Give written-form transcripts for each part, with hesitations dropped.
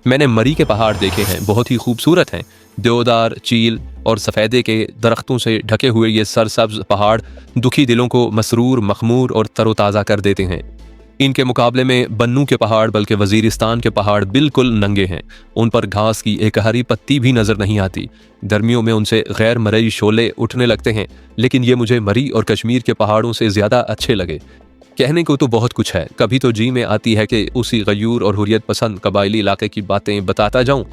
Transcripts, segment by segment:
मैंने मरी के पहाड़ देखे हैं, बहुत ही खूबसूरत हैं। देवदार, चील और सफ़ेदे के दरख्तों से ढके हुए ये सरसब्ज पहाड़ दुखी दिलों को मसरूर, मखमूर और तरोताज़ा कर देते हैं। इनके मुकाबले में बन्नू के पहाड़, बल्कि वजीरिस्तान के पहाड़ बिल्कुल नंगे हैं। उन पर घास की एक हरी पत्ती भी नजर नहीं आती। गर्मियों में उनसे गैर मरई शोले उठने लगते हैं, लेकिन ये मुझे मरी और कश्मीर के पहाड़ों से ज़्यादा अच्छे लगे। कहने को तो बहुत कुछ है, कभी तो जी में आती है कि उसी गयूर और हुर्रियत पसंद कबायली इलाके की बातें बताता जाऊं।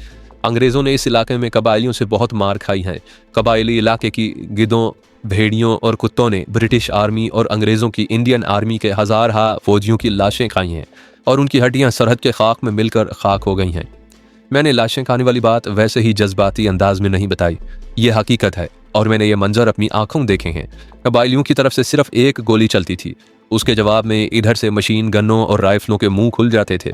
अंग्रेज़ों ने इस इलाके में कबायलियों से बहुत मार खाई है। कबायली इलाके की गिद्धों, भेड़ियों और कुत्तों ने ब्रिटिश आर्मी और अंग्रेज़ों की इंडियन आर्मी के हज़ार फौजियों की लाशें खाई हैं और उनकी हड्डियां सरहद के खाक में मिलकर खाक हो गई हैं। मैंने लाशें खाने वाली बात वैसे ही जज्बाती अंदाज में नहीं बताई, ये हकीकत है और मैंने ये मंजर अपनी आंखों देखे हैं। कबायलियों की तरफ से सिर्फ एक गोली चलती थी, उसके जवाब में इधर से मशीन गनों और राइफलों के मुंह खुल जाते थे।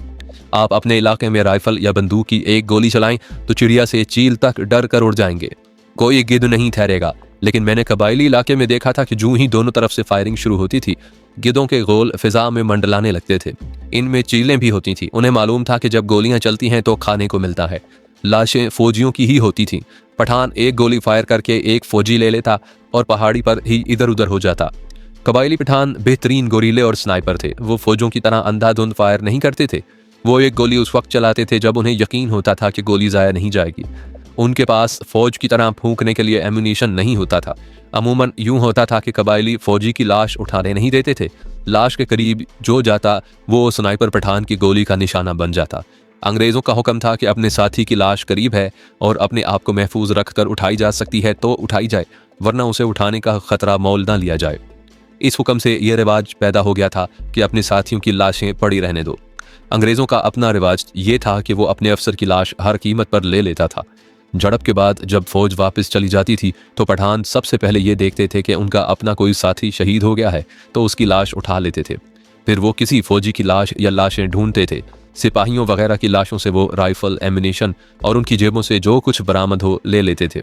आप अपने इलाके में राइफल या बंदूक की एक गोली चलाएं तो चिड़िया से चील तक डर कर उड़ जाएंगे, कोई गिद्ध नहीं ठहरेगा। लेकिन मैंने कबायली इलाके में देखा था कि जूं ही दोनों तरफ से फायरिंग शुरू होती थी, गिद्धों के गोल फिजा में मंडलाने लगते थे। इनमें चीलें भी होती थीं। उन्हें मालूम था कि जब गोलियां चलती हैं तो खाने को मिलता है। लाशें फौजियों की ही होती थीं। पठान एक गोली फायर करके एक फौजी ले लेता और पहाड़ी पर ही इधर उधर हो जाता। कबायली पठान बेहतरीन गोरीले और स्नाइपर थे। वो फौजों की तरह अंधाधुंध फायर नहीं करते थे। वो एक गोली उस वक्त चलाते थे जब उन्हें यकीन होता था कि गोली ज़ाया नहीं जाएगी। उनके पास फौज की तरह फूंकने के लिए एम्यूनिशन नहीं होता था। अमूमन यूं होता था कि कबायली फौजी की लाश उठाने नहीं देते थे। लाश के करीब जो जाता वो स्नाइपर पठान की गोली का निशाना बन जाता। अंग्रेज़ों का हुक्म था कि अपने साथी की लाश करीब है और अपने आप को महफूज रखकर उठाई जा सकती है तो उठाई जाए, वरना उसे उठाने का खतरा मोल न लिया जाए। इस हुक्म से यह रिवाज पैदा हो गया था कि अपने साथियों की लाशें पड़ी रहने दो। अंग्रेज़ों का अपना रिवाज ये था कि वो अपने अफसर की लाश हर कीमत पर ले लेता था। झड़प के बाद जब फौज वापस चली जाती थी तो पठान सबसे पहले ये देखते थे कि उनका अपना कोई साथी शहीद हो गया है तो उसकी लाश उठा लेते थे। फिर वो किसी फौजी की लाश या लाशें ढूंढते थे। सिपाहियों वगैरह की लाशों से वो राइफल, एम्यूनिशन और उनकी जेबों से जो कुछ बरामद हो ले लेते थे।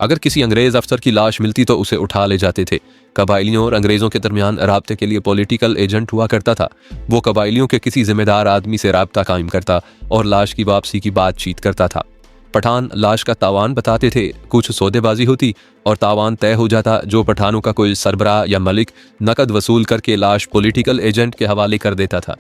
अगर किसी अंग्रेज अफसर की लाश मिलती तो उसे उठा ले जाते थे। कबायलियों और अंग्रेज़ों के दरमियान राब्ते के लिए पॉलिटिकल एजेंट हुआ करता था। वो कबायलियों के किसी जिम्मेदार आदमी से राब्ता कायम करता और लाश की वापसी की बातचीत करता था। पठान लाश का तावान बताते थे, कुछ सौदेबाजी होती और तावान तय हो जाता, जो पठानों का कोई सरबराह या मलिक नकद वसूल करके लाश पॉलिटिकल एजेंट के हवाले कर देता था।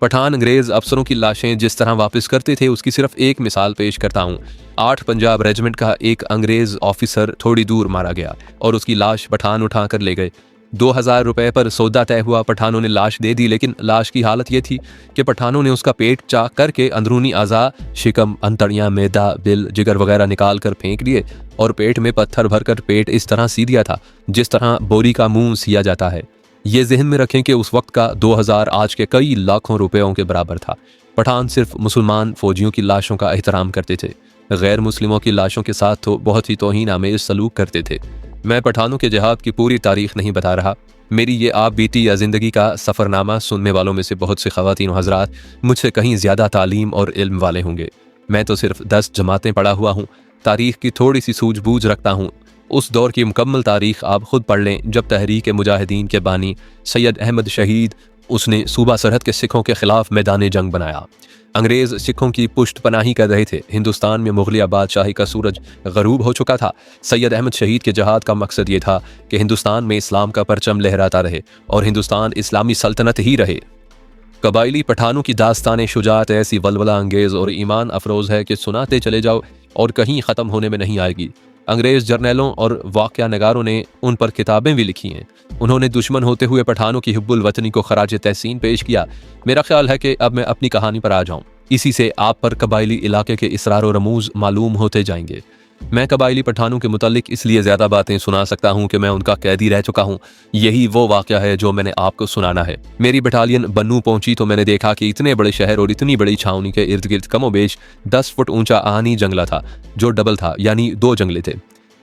पठान अंग्रेज अफसरों की लाशें जिस तरह वापस करते थे उसकी सिर्फ एक मिसाल पेश करता हूँ। 8 पंजाब रेजिमेंट का एक अंग्रेज ऑफिसर थोड़ी दूर मारा गया और उसकी लाश पठान उठा कर ले गए। 2000 रुपए पर सौदा तय हुआ। पठानों ने लाश दे दी, लेकिन लाश की हालत ये थी कि पठानों ने उसका पेट चाक करके अंदरूनी आज़ा, शिकम, अंतड़ियाँ, मैदा, दिल, जिगर वगैरह निकाल कर फेंक दिए और पेट में पत्थर भरकर पेट इस तरह सी दिया था जिस तरह बोरी का मुंह सिया जाता है। ये जहन में रखें कि उस वक्त का 2000 आज के कई लाखों रुपयों के बराबर था। पठान सिर्फ मुसलमान फौजियों की लाशों का एहतराम करते थे, गैर मुस्लिमों की लाशों के साथ तो बहुत ही तौहीन आमेज सलूक करते थे। मैं पठानों के जिहाद की पूरी तारीख नहीं बता रहा। मेरी ये आप बीती या ज़िंदगी का सफ़रनामा सुनने वालों में से बहुत से ख़वातीन हज़रात मुझसे कहीं ज़्यादा तालीम और इल्म वाले होंगे। मैं तो सिर्फ 10 जमातें पढ़ा हुआ हूँ, तारीख़ की थोड़ी सी सूझबूझ रखता हूँ। उस दौर की मुकम्मल तारीख़ आप खुद पढ़ लें जब तहरीक मुजाहिदीन के बानी सैयद अहमद शहीद, उसने सूबा सरहद के सिखों के ख़िलाफ़ मैदान जंग बनाया। अंग्रेज़ सिखों की पुष्ट पनाही कर रहे थे। हिंदुस्तान में मुग़लिया बादशाही का सूरज गरूब हो चुका था। सैयद अहमद शहीद के जहाद का मकसद ये था कि हिंदुस्तान में इस्लाम का परचम लहराता रहे और हिंदुस्तान इस्लामी सल्तनत ही रहे। कबायली पठानों की दास्तान शुजात ऐसी वलवला अंगेज़ और ईमान अफरोज़ है कि सुनाते चले जाओ और कहीं ख़त्म होने में नहीं आएगी। अंग्रेज़ जर्नैलों और वाक़या नगारों ने उन पर किताबें भी लिखी हैं। उन्होंने दुश्मन होते हुए पठानों की हिब्बुल वतनी को खराज तहसीन पेश किया। मेरा ख्याल है कि अब मैं अपनी कहानी पर आ जाऊं। इसी से आप पर कबायली इलाके के इसरार और रमूज़ मालूम होते जाएंगे। मैं कबायली पठानों के मुतालिक इसलिए ज़्यादा बातें सुना सकता हूँ कि मैं उनका कैदी रह चुका हूँ। यही वो वाक़या है जो मैंने आपको सुनाना है। मेरी बटालियन बन्नू पहुंची तो मैंने देखा कि इतने बड़े शहर और इतनी बड़ी छावनी के इर्द गिर्द कमोबेश 10 फुट ऊंचा आहनी जंगला था जो डबल था, यानी 2 जंगले थे।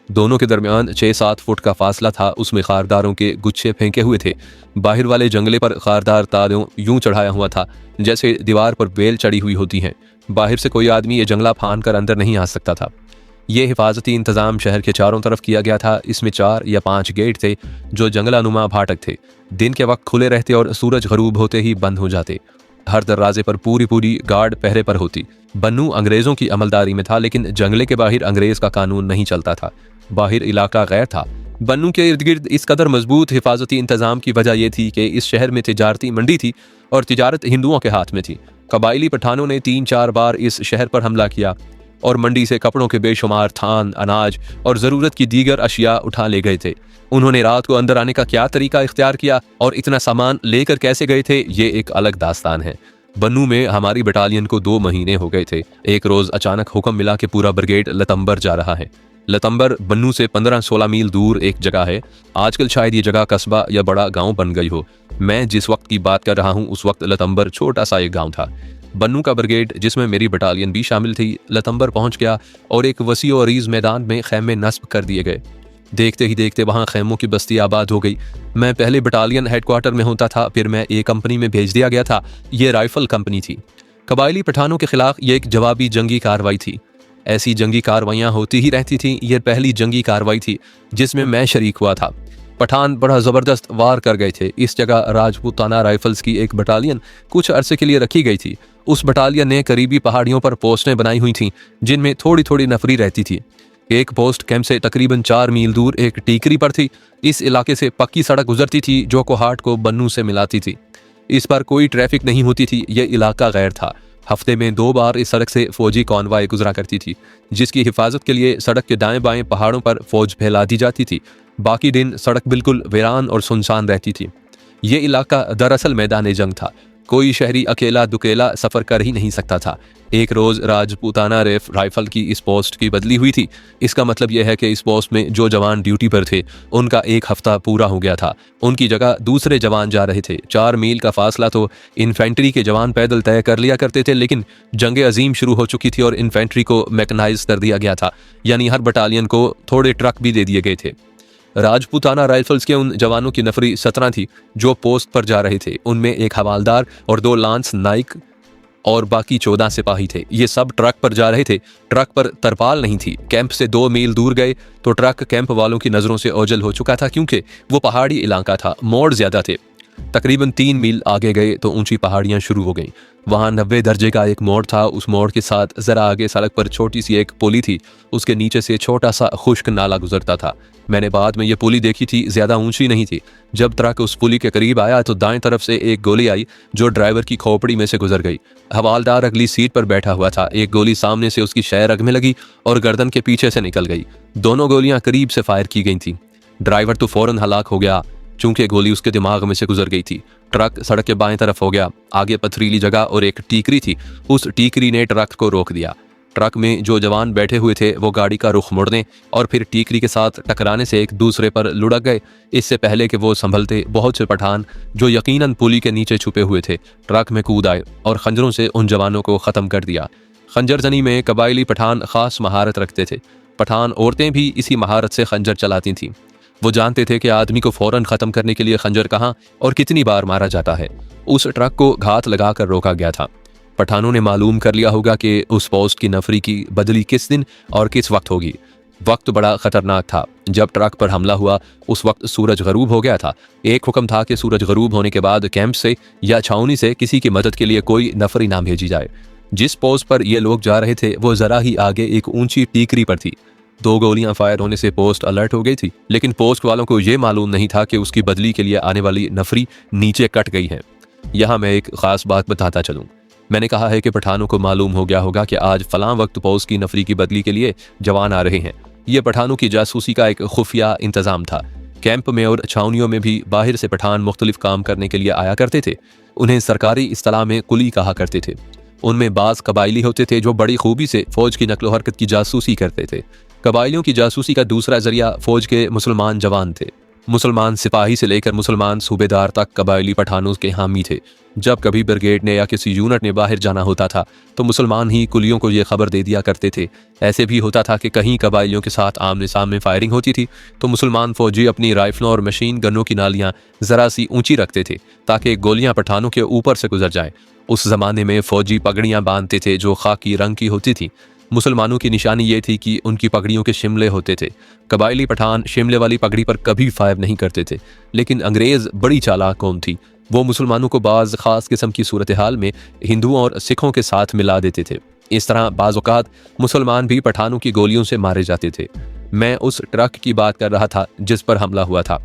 दोनों के दरमियान 6-7 फुट का फासला था। उसमें खारदारों के गुच्छे फेंके हुए थे। बाहर वाले जंगले पर खारदार तारों यूं चढ़ाया हुआ था जैसे दीवार पर बेल चढ़ी हुई होती हैं। बाहर से कोई आदमी ये जंगला फान कर अंदर नहीं आ सकता था। ये हिफाजती इंतज़ाम शहर के चारों तरफ किया गया था। इसमें 4 या 5 गेट थे जो जंगलानुमा फाटक थे। दिन के वक्त खुले रहते और सूरज गरूब होते ही बंद हो जाते। हर दरवाजे पर पूरी गार्ड पहरे पर होती। बन्नू अंग्रेज़ों की अमलदारी में था, लेकिन जंगले के बाहर अंग्रेज़ का कानून नहीं चलता था। बाहर इलाका गैर था। बन्नू के इर्द गिर्द इस कदर मजबूत हिफाजती इंतज़ाम की वजह यह थी कि इस शहर में तिजारती मंडी थी और तिजारत हिंदुओं के हाथ में थी। कबायली पठानों ने 3-4 बार इस शहर पर हमला किया और मंडी से कपड़ों के बेशुमार थान, अनाज और ज़रूरत की दीगर अशिया उठा ले गए थे। उन्होंने रात को अंदर आने का क्या तरीका इख्तियार किया और इतना सामान लेकर कैसे गए थे, ये एक अलग दास्तान है। बन्नू में हमारी बटालियन को 2 महीने हो गए थे। एक रोज़ अचानक हुक्म मिला कि पूरा ब्रिगेड लतंबर जा रहा है। लतंबर बन्नू से 15-16 मील दूर एक जगह है। आजकल शायद ये जगह कस्बा या बड़ा गांव बन गई हो। मैं जिस वक्त की बात कर रहा हूँ उस वक्त लतंबर छोटा सा एक गांव था। बन्नू का ब्रिगेड, जिसमें मेरी बटालियन भी शामिल थी, लतंबर पहुंच गया और एक वसी और अरीज मैदान में खैमे नस्ब कर दिए गए। देखते ही देखते वहां खैमों की बस्ती आबाद हो गई। मैं पहले बटालियन हेडक्वार्टर में होता था, फिर मैं ए कंपनी में भेज दिया गया था। ये राइफल कंपनी थी। कबायली पठानों के खिलाफ ये एक जवाबी जंगी कार्रवाई थी। ऐसी जंगी कार्रवाइयाँ होती ही रहती थीं। यह पहली जंगी कार्रवाई थी जिसमें मैं शरीक हुआ था। पठान बड़ा ज़बरदस्त वार कर गए थे। इस जगह राजपूताना राइफल्स की एक बटालियन कुछ अरसे के लिए रखी गई थी। उस बटालियन ने करीबी पहाड़ियों पर पोस्टें बनाई हुई थीं जिनमें थोड़ी थोड़ी नफरी रहती थी। एक पोस्ट कैंप से तकरीबन 4 मील दूर एक टीकरी पर थी। इस इलाके से पक्की सड़क गुजरती थी जो कोहाट को बन्नू से मिलाती थी। इस पर कोई ट्रैफिक नहीं होती थी। यह इलाका गैर था। हफ्ते में 2 बार इस सड़क से फौजी कॉन्वाय गुजरा करती थी, जिसकी हिफाजत के लिए सड़क के दाएं बाएं पहाड़ों पर फौज फैला दी जाती थी। बाकी दिन सड़क बिल्कुल वीरान और सुनसान रहती थी। ये इलाका दरअसल मैदान जंग था। कोई शहरी अकेला दुकेला सफ़र कर ही नहीं सकता था। एक रोज़ राजपूताना राइफल की इस पोस्ट की बदली हुई थी। इसका मतलब यह है कि इस पोस्ट में जो जवान ड्यूटी पर थे उनका 1 हफ्ता पूरा हो गया था। उनकी जगह दूसरे जवान जा रहे थे। 4 मील का फासला तो इन्फेंट्री के जवान पैदल तय कर लिया करते थे, लेकिन जंग अजीम शुरू हो चुकी थी और इन्फेंट्री को मैकेनाइज कर दिया गया था, यानी हर बटालियन को थोड़े ट्रक भी दे दिए गए थे। राजपूताना राइफल्स के उन जवानों की नफरी 17 थी जो पोस्ट पर जा रहे थे। उनमें 1 हवालदार और 2 लांस नाइक और बाकी 14 सिपाही थे। ये सब ट्रक पर जा रहे थे। ट्रक पर तरपाल नहीं थी। कैंप से 2 मील दूर गए तो ट्रक कैंप वालों की नज़रों से ओझल हो चुका था, क्योंकि वो पहाड़ी इलाका था, मोड़ ज्यादा थे। तकरीबन 3 मील आगे गए तो ऊंची पहाड़ियां शुरू हो गईं। वहां 90 दर्जे का एक मोड़ था। उस मोड़ के साथ जरा आगे सड़क पर छोटी सी एक पुली थी। उसके नीचे से छोटा सा खुश्क नाला गुजरता था। मैंने बाद में ये पुली देखी थी, ज्यादा ऊंची नहीं थी। जब ट्रक उस पुली के करीब आया तो दाएं तरफ से एक गोली आई जो ड्राइवर की खोपड़ी में से गुजर गई। हवालदार अगली सीट पर बैठा हुआ था। एक गोली सामने से उसकी शह रग में लगी और गर्दन के पीछे से निकल गई। दोनों गोलियां करीब से फायर की गई थी। ड्राइवर तो फौरन हलाक हो गया, चूंकि गोली उसके दिमाग में से गुजर गई थी। ट्रक सड़क के बाएं तरफ हो गया। आगे पथरीली जगह और एक टीकरी थी। उस टीकरी ने ट्रक को रोक दिया। ट्रक में जो जवान बैठे हुए थे वो गाड़ी का रुख मोड़ने और फिर टीकरी के साथ टकराने से एक दूसरे पर लुढ़क गए। इससे पहले कि वो संभलते, बहुत से पठान जो यकीनन पुली के नीचे छुपे हुए थे ट्रक में कूद आए और खंजरों से उन जवानों को ख़त्म कर दिया। खंजर जनी में कबायली पठान ख़ास महारत रखते थे। पठान औरतें भी इसी महारत से खंजर चलाती थीं। वो जानते थे कि आदमी को फौरन ख़त्म करने के लिए खंजर कहाँ और कितनी बार मारा जाता है। उस ट्रक को घात लगाकर रोका गया था। पठानों ने मालूम कर लिया होगा कि उस पोस्ट की नफरी की बदली किस दिन और किस वक्त होगी। वक्त बड़ा खतरनाक था। जब ट्रक पर हमला हुआ उस वक्त सूरज गरूब हो गया था। एक हुक्म था कि सूरज गरूब होने के बाद कैंप से या छावनी से किसी की मदद के लिए कोई नफरी ना भेजी जाए। जिस पोस्ट पर ये लोग जा रहे थे वो जरा ही आगे एक ऊंची टीकरी पर थी। 2 गोलियां फायर होने से पोस्ट अलर्ट हो गई थी, लेकिन पोस्ट वालों को यह मालूम नहीं था कि उसकी बदली के लिए आने वाली नफरी नीचे कट गई है। यहाँ मैं एक खास बात बताता चलूँ। मैंने कहा है कि पठानों को मालूम हो गया होगा कि आज फलां वक्त पोस्ट की नफरी की बदली के लिए जवान आ रहे हैं। यह पठानों की जासूसी का एक खुफिया इंतजाम था। कैंप में और छावनियों में भी बाहर से पठान मुख्तलिफ काम करने के लिए आया करते थे। उन्हें सरकारी इस्तिलाह में कुली कहा करते थे। उनमें बाज़ कबायली होते थे जो बड़ी खूबी से फौज की नकलो हरकत की जासूसी करते थे। कबायलियों की जासूसी का दूसरा जरिया फौज के मुसलमान जवान थे। मुसलमान सिपाही से लेकर मुसलमान सूबेदार तक कबायली पठानों के हामी थे। जब कभी ब्रिगेड ने या किसी यूनिट ने बाहर जाना होता था तो मुसलमान ही कुलियों को ये खबर दे दिया करते थे। ऐसे भी होता था कि कहीं कबायलियों के साथ आमने सामने फायरिंग होती थी तो मुसलमान फौजी अपनी राइफलों और मशीन गनों की नालियां ज़रा सी ऊंची रखते थे ताकि गोलियां पठानों के ऊपर से गुजर जाएं। उस ज़माने में फ़ौजी पगड़ियाँ बांधते थे जो खाकी रंग की होती थी। मुसलमानों की निशानी ये थी कि उनकी पगड़ियों के शिमले होते थे। कबायली पठान शिमले वाली पगड़ी पर कभी फायर नहीं करते थे, लेकिन अंग्रेज़ बड़ी चालाक कौम थी। वो मुसलमानों को बाज़ ख़ास किस्म की सूरत हाल में हिंदुओं और सिखों के साथ मिला देते थे। इस तरह बाज़ औक़ात मुसलमान भी पठानों की गोलियों से मारे जाते थे। मैं उस ट्रक की बात कर रहा था जिस पर हमला हुआ था।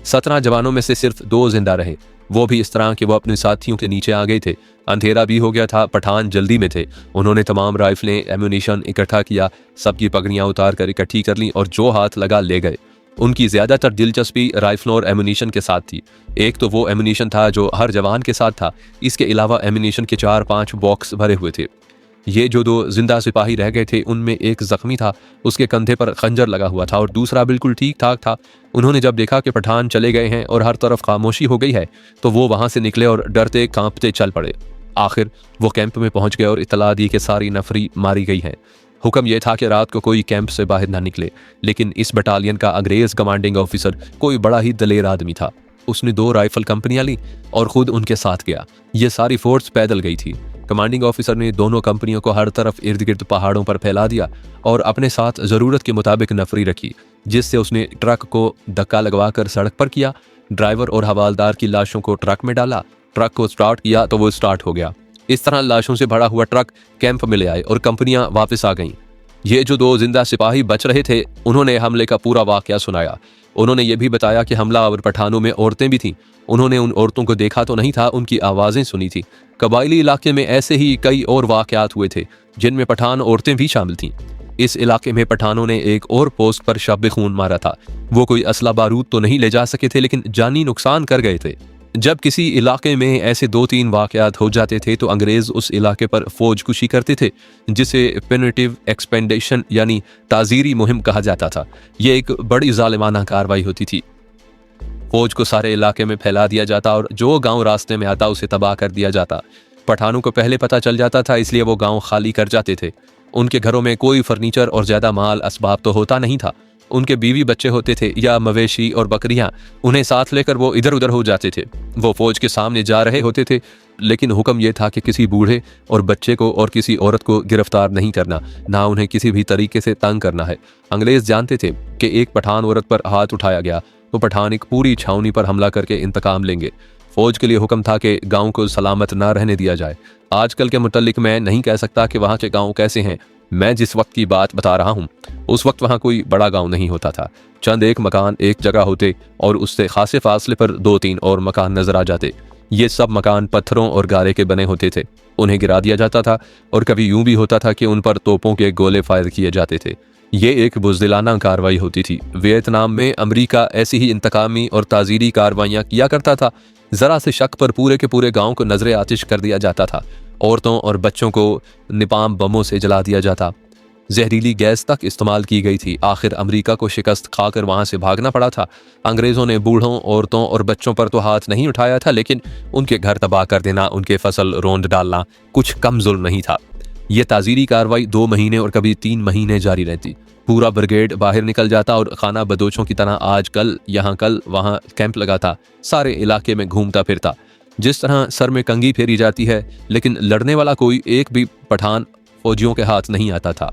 17 जवानों में से सिर्फ 2 जिंदा रहे, वो भी इस तरह कि वो अपने साथियों के नीचे आ गए थे। अंधेरा भी हो गया था, पठान जल्दी में थे। उन्होंने तमाम राइफलें, एम्यूनिशन इकट्ठा किया, सबकी पगड़ियां उतार कर इकट्ठी कर लीं और जो हाथ लगा ले गए। उनकी ज़्यादातर दिलचस्पी राइफलों और एम्यूनिशन के साथ थी। एक तो वो एम्यूनिशन था जो हर जवान के साथ था, इसके अलावा एम्यूनिशन के 4-5 बॉक्स भरे हुए थे। ये जो 2 जिंदा सिपाही रह गए थे उनमें एक जख्मी था, उसके कंधे पर खंजर लगा हुआ था और दूसरा बिल्कुल ठीक ठाक था। उन्होंने जब देखा कि पठान चले गए हैं और हर तरफ खामोशी हो गई है तो वो वहां से निकले और डरते कांपते चल पड़े। आखिर वो कैंप में पहुंच गए और इतला दी कि सारी नफरी मारी गई है। हुक्म यह था कि रात को कोई कैंप से बाहर ना निकले, लेकिन इस बटालियन का अंग्रेज कमांडिंग ऑफिसर कोई बड़ा ही दलेर आदमी था। उसने 2 राइफल कंपनियां ली और खुद उनके साथ गया। ये सारी फोर्स पैदल गई थी। कमांडिंग ऑफिसर ने दोनों कंपनियों को हर तरफ इर्द गिर्द पहाड़ों पर फैला दिया और अपने साथ ज़रूरत के मुताबिक नफरी रखी, जिससे उसने ट्रक को धक्का लगवाकर सड़क पर किया। ड्राइवर और हवालदार की लाशों को ट्रक में डाला, ट्रक को स्टार्ट किया तो वो स्टार्ट हो गया। इस तरह लाशों से भरा हुआ ट्रक कैंप में ले आए और कंपनियां वापस आ गईं। ये जो 2 जिंदा सिपाही बच रहे थे उन्होंने हमले का पूरा वाकया सुनाया। उन्होंने ये भी बताया कि हमलावर पठानों में औरतें भी थीं। उन्होंने उन औरतों को देखा तो नहीं था, उनकी आवाज़ें सुनी थी। कबायली इलाके में ऐसे ही कई और वाकयात हुए थे जिनमें पठान औरतें भी शामिल थीं। इस इलाके में पठानों ने एक और पोस्ट पर शब खून मारा था। वो कोई असला बारूद तो नहीं ले जा सके थे, लेकिन जानी नुकसान कर गए थे। जब किसी इलाके में ऐसे 2-3 वाकयात हो जाते थे तो अंग्रेज उस इलाके पर फौज कुशी करते थे, जिसे पेनिटिव एक्सपेंडेशन यानी ताजीरी मुहिम कहा जाता था। ये एक बड़ी जालिमाना कार्रवाई होती थी। फौज को सारे इलाके में फैला दिया जाता और जो गांव रास्ते में आता उसे तबाह कर दिया जाता। पठानों को पहले पता चल जाता था, इसलिए वो गांव खाली कर जाते थे। उनके घरों में कोई फर्नीचर और ज्यादा माल असबाब तो होता नहीं था। उनके बीवी बच्चे होते थे या मवेशी और बकरियां, उन्हें साथ लेकर वो इधर उधर हो जाते थे। वो फौज के सामने जा रहे होते थे, लेकिन हुक्म यह था कि किसी बूढ़े और बच्चे को और किसी औरत को गिरफ्तार नहीं करना, ना उन्हें किसी भी तरीके से तंग करना है। अंग्रेज जानते थे कि एक पठान औरत पर हाथ उठाया गया तो पठान एक पूरी छावनी पर हमला करके इंतकाम लेंगे। फौज के लिए हुक्म था कि गांव को सलामत ना रहने दिया जाए। आजकल के मुतल्लिक मैं नहीं कह सकता कि वहाँ के गांव कैसे हैं। मैं जिस वक्त की बात बता रहा हूँ उस वक्त वहाँ कोई बड़ा गांव नहीं होता था। चंद एक मकान एक जगह होते और उससे खासे फासले पर 2-3 और मकान नजर आ जाते। ये सब मकान पत्थरों और गारे के बने होते थे। उन्हें गिरा दिया जाता था और कभी यूं भी होता था कि उन पर तोपों के गोले फायर किए जाते थे। ये एक बुज़दिलाना कार्रवाई होती थी। वियतनाम में अमेरिका ऐसी ही इंतकामी और ताज़ीरी कार्रवाइयाँ किया करता था। जरा से शक पर पूरे के पूरे गांव को नजरे आतिश कर दिया जाता था। औरतों और बच्चों को निपाम बमों से जला दिया जाता। जहरीली गैस तक इस्तेमाल की गई थी। आखिर अमेरिका को शिकस्त खाकर वहां से भागना पड़ा था। अंग्रेजों ने बूढ़ों, औरतों और बच्चों पर तो हाथ नहीं उठाया था, लेकिन उनके घर तबाह कर देना, उनके फसल रोंद डालना कुछ कम जुल्म नहीं था। ये ताज़ीरी कार्रवाई 2 महीने और कभी 3 महीने जारी रहती। पूरा ब्रिगेड बाहर निकल जाता और खाना बदोचों की तरह आज कल यहाँ कल वहाँ कैंप लगाता, सारे इलाके में घूमता फिरता। जिस तरह सर में कंघी फेरी जाती है, लेकिन लड़ने वाला कोई एक भी पठान फौजियों के हाथ नहीं आता था।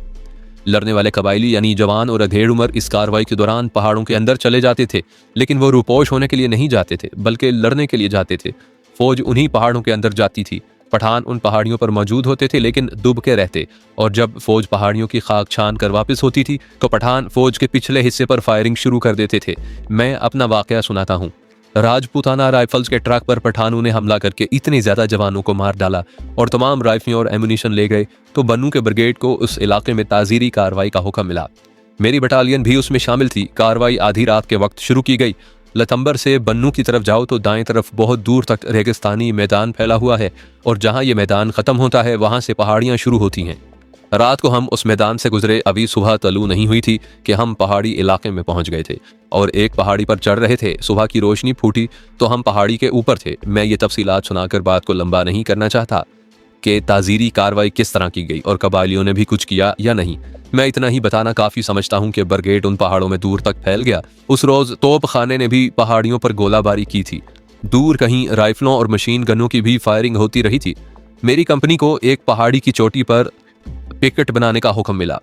लड़ने वाले कबायली यानी जवान और अधेड़ उम्र इस कार्रवाई के दौरान पहाड़ों के अंदर चले जाते थे, लेकिन वो रुपोश होने के लिए नहीं जाते थे, बल्कि लड़ने के लिए जाते थे। फौज उन्हीं पहाड़ों के अंदर जाती थी। पठान उन पहाड़ियों पर मौजूद होते थे, लेकिन दुब के रहते, और जब फौज पहाड़ियों की खाक छान कर वापस होती थी तो पठान फौज के पिछले हिस्से पर फायरिंग शुरू कर देते थे। मैं अपना वाकया सुनाता हूँ। राजपूताना राइफल्स के ट्रक पर पठानों ने हमला करके इतने ज्यादा जवानों को मार डाला और तमाम राइफलें और एम्यूनिशन ले गए तो बन्नू के ब्रिगेड को उस इलाके में ताज़ीरी कार्रवाई का हुक्म मिला। मेरी बटालियन भी उसमें शामिल थी। कार्रवाई आधी रात के वक्त शुरू की गई। लतंबर से बन्नू की तरफ जाओ तो दाएं तरफ बहुत दूर तक रेगिस्तानी मैदान फैला हुआ है और जहां ये मैदान खत्म होता है वहां से पहाड़ियां शुरू होती हैं। रात को हम उस मैदान से गुजरे, अभी सुबह तलू नहीं हुई थी कि हम पहाड़ी इलाके में पहुंच गए थे और एक पहाड़ी पर चढ़ रहे थे। सुबह की रोशनी फूटी तो हम पहाड़ी के ऊपर थे। मैं ये तफसीलात सुनाकर बात को लंबा नहीं करना चाहता कि ताज़ीरी कार्रवाई किस तरह की गई और कबायलियों ने भी कुछ किया या नहीं। मैं इतना ही बताना काफ़ी समझता हूँ कि ब्रिगेड उन पहाड़ों में दूर तक फैल गया। उस रोज़ तोप खाने ने भी पहाड़ियों पर गोलाबारी की थी। दूर कहीं राइफलों और मशीन गनों की भी फायरिंग होती रही थी। मेरी कंपनी को एक पहाड़ी की चोटी पर पिकेट बनाने का हुक्म मिला।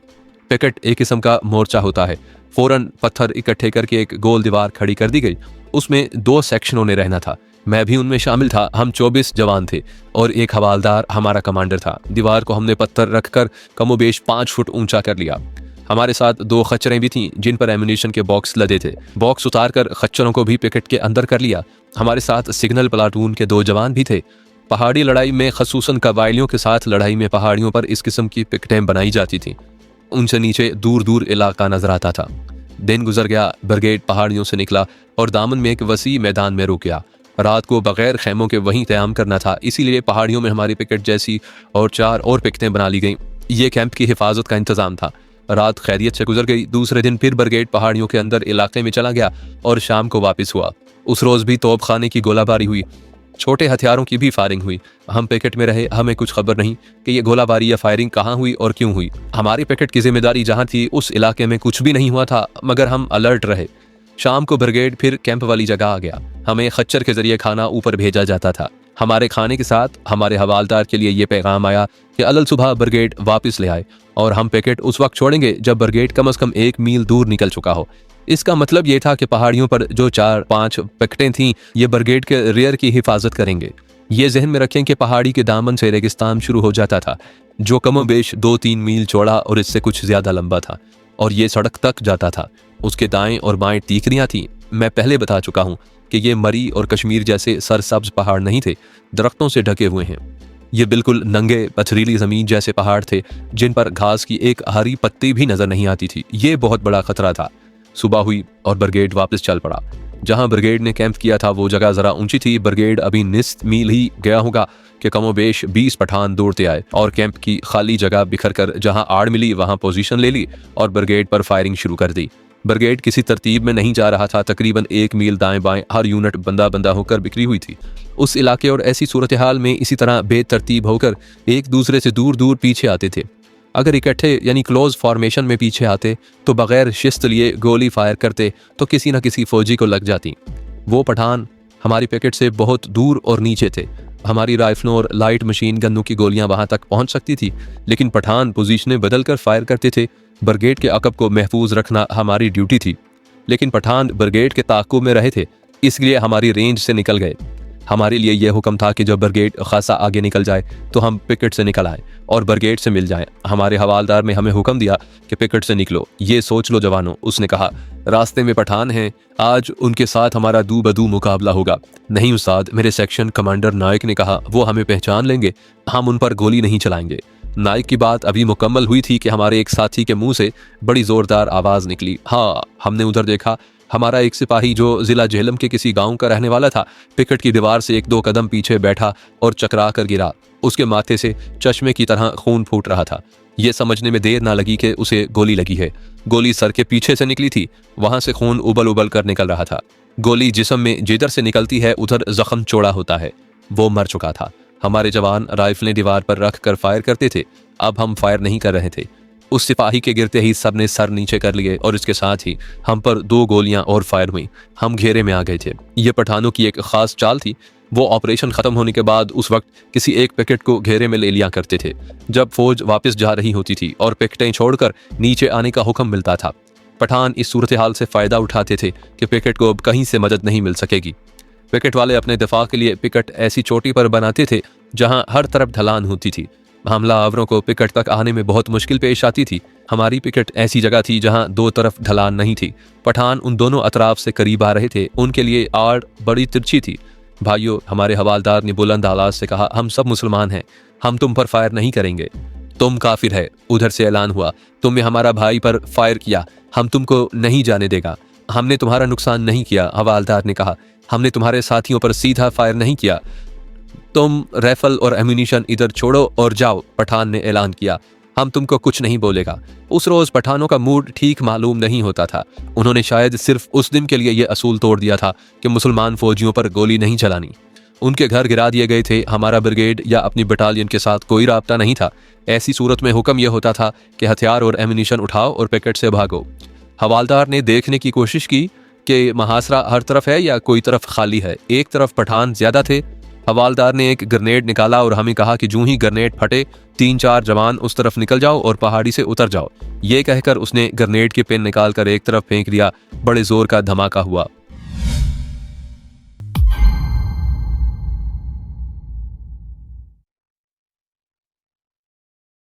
पिकेट एक किस्म का मोर्चा होता है। फौरन पत्थर इकट्ठे करके एक गोल दीवार खड़ी कर दी गई। उसमें 2 सेक्शनों ने रहना था। मैं भी उनमें शामिल था। हम 24 जवान थे और एक हवालदार हमारा कमांडर था। दीवार को हमने पत्थर रखकर कमोबेश 5 फुट ऊंचा कर लिया। हमारे साथ 2 खच्चरें भी थीं जिन पर एम्यूनिशन के बॉक्स लदे थे। बॉक्स उतारकर खच्चरों को भी पिकेट के अंदर कर लिया। हमारे साथ सिग्नल प्लाटून के 2 जवान भी थे। पहाड़ी लड़ाई में खसूसन कबायलियों के साथ लड़ाई में पहाड़ियों पर इस किस्म की पिकेटें बनाई जाती थीं। उनसे नीचे दूर दूर इलाका नजर आता था। दिन गुजर गया, ब्रिगेड पहाड़ियों से निकला और दामन में एक वसी मैदान में रुक गया। रात को बगैर खैमों के वहीं क़याम करना था, इसीलिए पहाड़ियों में हमारी पिकेट जैसी और 4 और पिकेटें बना ली गईं। ये कैंप की हिफाजत का इंतज़ाम था। रात खैरियत से गुजर गई। दूसरे दिन फिर ब्रिगेड पहाड़ियों के अंदर इलाके में चला गया और शाम को वापस हुआ। उस रोज़ भी तोप खाने की गोलाबारी हुई, छोटे हथियारों की भी फायरिंग हुई। हम पिकेट में रहे, हमें कुछ खबर नहीं कि ये गोलाबारी या फायरिंग कहाँ हुई और क्यों हुई। हमारी पिकेट की जिम्मेदारी जहाँ थी उस इलाके में कुछ भी नहीं हुआ था, मगर हम अलर्ट रहे। शाम को ब्रिगेड फिर कैंप वाली जगह आ गया। हमें खच्चर के जरिए खाना ऊपर भेजा जाता था। हमारे खाने के साथ हमारे हवालदार के लिए ये पैगाम आया कि अल सुबह ब्रिगेड वापस ले आए और हम पिकेट उस वक्त छोड़ेंगे जब ब्रिगेड कम से कम 1 मील दूर निकल चुका हो। इसका मतलब ये था कि पहाड़ियों पर जो 4-5 पिकेटें थीं ये ब्रिगेड के रियर की हिफाजत करेंगे। ये जहन में रखें कि पहाड़ी के दामन से रेगिस्तान शुरू हो जाता था जो कमोबेश 2-3 मील चौड़ा और इससे कुछ ज्यादा लंबा था और ये सड़क तक जाता था। उसके दाएं और बाएं टीकरियां थीं। मैं पहले बता चुका हूं कि ये मरी और कश्मीर जैसे सरसब्ज पहाड़ नहीं थे, दरख्तों से ढके हुए हैं। ये बिल्कुल नंगे पथरीली जमीन जैसे पहाड़ थे जिन पर घास की एक हरी पत्ती भी नजर नहीं आती थी। ये बहुत बड़ा खतरा था। सुबह हुई और ब्रिगेड वापस चल पड़ा। जहां ब्रिगेड ने कैंप किया था वो जगह जरा ऊंची थी। ब्रिगेड अभी निस्फ मील ही गया होगा कि कमोबेश 20 पठान दौड़ते आए और कैंप की खाली जगह बिखर कर जहां आड़ मिली वहां पोजीशन ले ली और ब्रिगेड पर फायरिंग शुरू कर दी। ब्रिगेड किसी तरतीब में नहीं जा रहा था। तकरीबन 1 मील दाएं बाएं हर यूनिट बंदा बंदा होकर बिखरी हुई थी। उस इलाके और ऐसी सूरत हाल में इसी तरह बेतरतीब होकर एक दूसरे से दूर दूर पीछे आते थे। अगर इकट्ठे यानी क्लोज फॉर्मेशन में पीछे आते तो बगैर शिस्त लिए गोली फायर करते तो किसी न किसी फौजी को लग जाती। वो पठान हमारी पिकेट से बहुत दूर और नीचे थे। हमारी राइफलों और लाइट मशीन गनों की गोलियां वहां तक पहुंच सकती थी, लेकिन पठान पोजीशनें बदलकर फायर करते थे। ब्रिगेड के अकब को महफूज रखना हमारी ड्यूटी थी, लेकिन पठान ब्रिगेड के ताक़ुब में रहे थे, इसलिए हमारी रेंज से निकल गए। हमारे लिए यह हुक्म था कि जब ब्रिगेड खासा आगे निकल जाए तो हम पिकेट से निकल आए और ब्रिगेड से मिल जाएं। हमारे हवालदार ने हमें हुक्म दिया कि पिकेट से निकलो। ये सोच लो जवानों, उसने कहा, रास्ते में पठान हैं, आज उनके साथ हमारा दू बदू मुकाबला होगा। नहीं उस्ताद, मेरे सेक्शन कमांडर नायक ने कहा, वो हमें पहचान लेंगे, हम उन पर गोली नहीं चलाएंगे। नायक की बात अभी मुकम्मल हुई थी कि हमारे एक साथी के मुंह से बड़ी जोरदार आवाज निकली। हाँ, हमने उधर देखा। हमारा एक सिपाही जो जिला झेलम के किसी गांव का रहने वाला था, पिकेट की दीवार से 1-2 कदम पीछे बैठा और चकरा कर गिरा। उसके माथे से चश्मे की तरह खून फूट रहा था। ये समझने में देर ना लगी कि उसे गोली लगी है। गोली सर के पीछे से निकली थी, वहां से खून उबल उबल कर निकल रहा था। गोली जिस्म में जिधर से निकलती है उधर जख्म चौड़ा होता है। वो मर चुका था। हमारे जवान राइफलें दीवार पर रख कर फायर करते थे। अब हम फायर नहीं कर रहे थे। उस सिपाही के गिरते ही सबने सर नीचे कर लिए और इसके साथ ही हम पर 2 गोलियां और फायर हुई। हम घेरे में आ गए थे। ये पठानों की एक खास चाल थी। वो ऑपरेशन खत्म होने के बाद उस वक्त किसी एक पिकेट को घेरे में ले लिया करते थे जब फौज वापस जा रही होती थी और पिकेटें छोड़कर नीचे आने का हुक्म मिलता था। पठान इस सूरत हाल से फायदा उठाते थे कि पिकेट को अब कहीं से मदद नहीं मिल सकेगी। पिकेट वाले अपने दिफा के लिए पिकेट ऐसी चोटी पर बनाते थे जहां हर तरफ ढलान होती थी। हमला आवरों को पिकेट तक आने में बहुत मुश्किल पेश आती थी। हमारी पिकेट ऐसी जगह थी जहां 2 तरफ ढलान नहीं थी। पठान उन दोनों अतराफ से करीब आ रहे थे। उनके लिए आड़ बड़ी तिरछी थी। भाइयों, हमारे हवालदार ने बुलंद आवाज से कहा, हम सब मुसलमान हैं, हम तुम पर फायर नहीं करेंगे। तुम काफिर है, उधर से ऐलान हुआ। तुमने हमारा भाई पर फायर किया, हम तुमको नहीं जाने देगा। हमने तुम्हारा नुकसान नहीं किया, हवालदार ने कहा। हमने तुम्हारे साथियों पर सीधा फायर नहीं किया। तुम राइफल और एम्यूनिशन इधर छोड़ो और जाओ, पठान ने ऐलान किया। हम तुमको कुछ नहीं बोलेगा। उस रोज पठानों का मूड ठीक मालूम नहीं होता था। उन्होंने शायद सिर्फ उस दिन के लिए यह असूल तोड़ दिया था कि मुसलमान फौजियों पर गोली नहीं चलानी। उनके घर गिरा दिए गए थे। हमारा ब्रिगेड या अपनी बटालियन के साथ कोई राब्ता नहीं था। ऐसी सूरत में हुक्म यह होता था कि हथियार और एम्यूनिशन उठाओ और पिकेट से भागो। हवालदार ने देखने की कोशिश की कि महासरा हर तरफ है या कोई तरफ खाली है। एक तरफ पठान ज्यादा थे। हवालदार ने एक ग्रेनेड निकाला और हमें कहा कि जूं ही ग्रेनेड फटे 3-4 जवान उस तरफ निकल जाओ और पहाड़ी से उतर जाओ। ये कहकर उसने ग्रेनेड की पिन निकालकर एक तरफ फेंक दिया। बड़े जोर का धमाका हुआ।